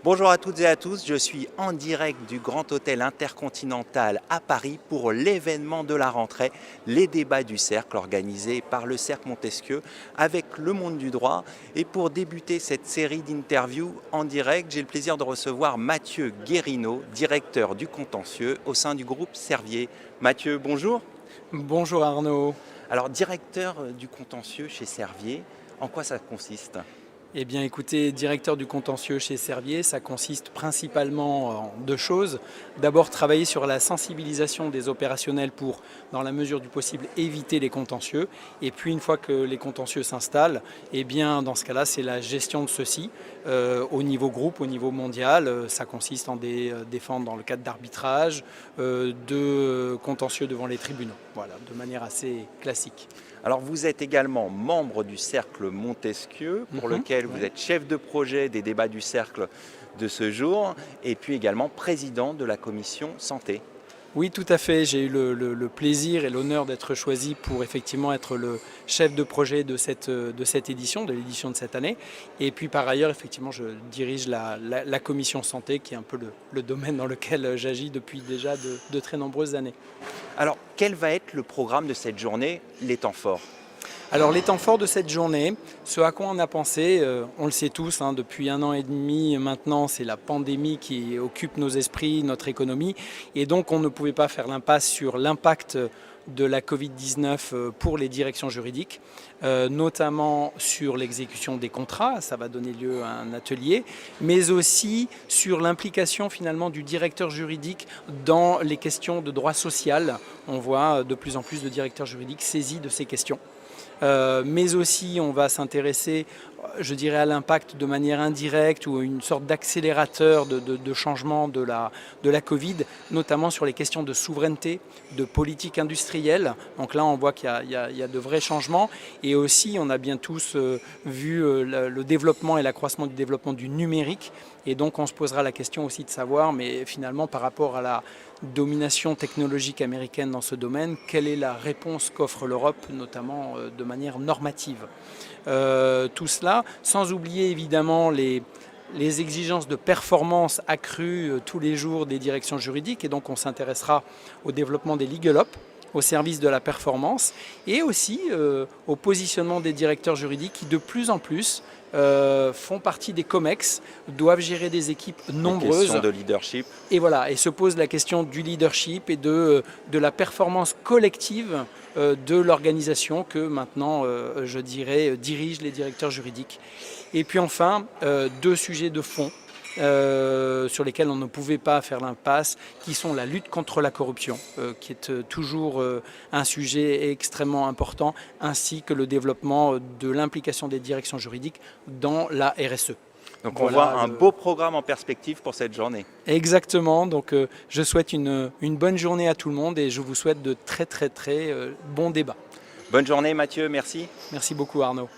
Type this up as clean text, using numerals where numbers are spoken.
Bonjour à toutes et à tous, je suis en direct du Grand Hôtel Intercontinental à Paris pour l'événement de la rentrée, les débats du Cercle organisés par le Cercle Montesquieu avec le monde du droit. Et pour débuter cette série d'interviews en direct, j'ai le plaisir de recevoir Mathieu Guérino, directeur du contentieux au sein du groupe Servier. Mathieu, bonjour. Bonjour Arnaud. Alors, directeur du contentieux chez Servier, en quoi ça consiste ? Eh bien écoutez, directeur du contentieux chez Servier, ça consiste principalement en deux choses. D'abord, travailler sur la sensibilisation des opérationnels pour, dans la mesure du possible, éviter les contentieux. Et puis une fois que les contentieux s'installent, eh bien dans ce cas-là, c'est la gestion de ceux-ci au niveau groupe, au niveau mondial. Ça consiste en des défenses dans le cadre d'arbitrage, de contentieux devant les tribunaux. Voilà, de manière assez classique. Alors vous êtes également membre du Cercle Montesquieu, pour lequel vous êtes chef de projet des débats du Cercle de ce jour, et puis également président de la commission santé. Oui, tout à fait. J'ai eu le plaisir et l'honneur d'être choisi pour effectivement être le chef de projet de cette édition, de l'édition de cette année. Et puis par ailleurs, effectivement, je dirige la commission santé, qui est un peu le domaine dans lequel j'agis depuis déjà de très nombreuses années. Alors, quel va être le programme de cette journée, les temps forts ? Alors les temps forts de cette journée, ce à quoi on a pensé, on le sait tous, depuis 1 an et demi maintenant, c'est la pandémie qui occupe nos esprits, notre économie, et donc on ne pouvait pas faire l'impasse sur l'impact de la Covid-19 pour les directions juridiques, notamment sur l'exécution des contrats, ça va donner lieu à un atelier, mais aussi sur l'implication finalement du directeur juridique dans les questions de droit social. On voit de plus en plus de directeurs juridiques saisis de ces questions. Mais aussi on va s'intéresser, je dirais, à l'impact de manière indirecte ou une sorte d'accélérateur de changement de la Covid, notamment sur les questions de souveraineté, de politique industrielle. Donc là on voit qu'il y a de vrais changements, et aussi on a bien tous vu le développement et l'accroissement du développement du numérique, et donc on se posera la question aussi de savoir, mais finalement par rapport à la domination technologique américaine dans ce domaine, quelle est la réponse qu'offre l'Europe, notamment de manière normative. Tout cela, sans oublier évidemment les exigences de performance accrues tous les jours des directions juridiques, et donc on s'intéressera au développement des Legal Ops, au service de la performance, et aussi au positionnement des directeurs juridiques qui de plus en plus font partie des COMEX, doivent gérer des équipes nombreuses. Question de leadership. Et voilà, et se pose la question du leadership et de la performance collective de l'organisation que maintenant, je dirais, dirigent les directeurs juridiques. Et puis enfin, 2 sujets de fond sur lesquels on ne pouvait pas faire l'impasse, qui sont la lutte contre la corruption, qui est toujours un sujet extrêmement important, ainsi que le développement de l'implication des directions juridiques dans la RSE. Donc on voit un beau programme en perspective pour cette journée. Exactement, donc je souhaite une bonne journée à tout le monde, et je vous souhaite de très bons débats. Bonne journée Mathieu, merci. Merci beaucoup Arnaud.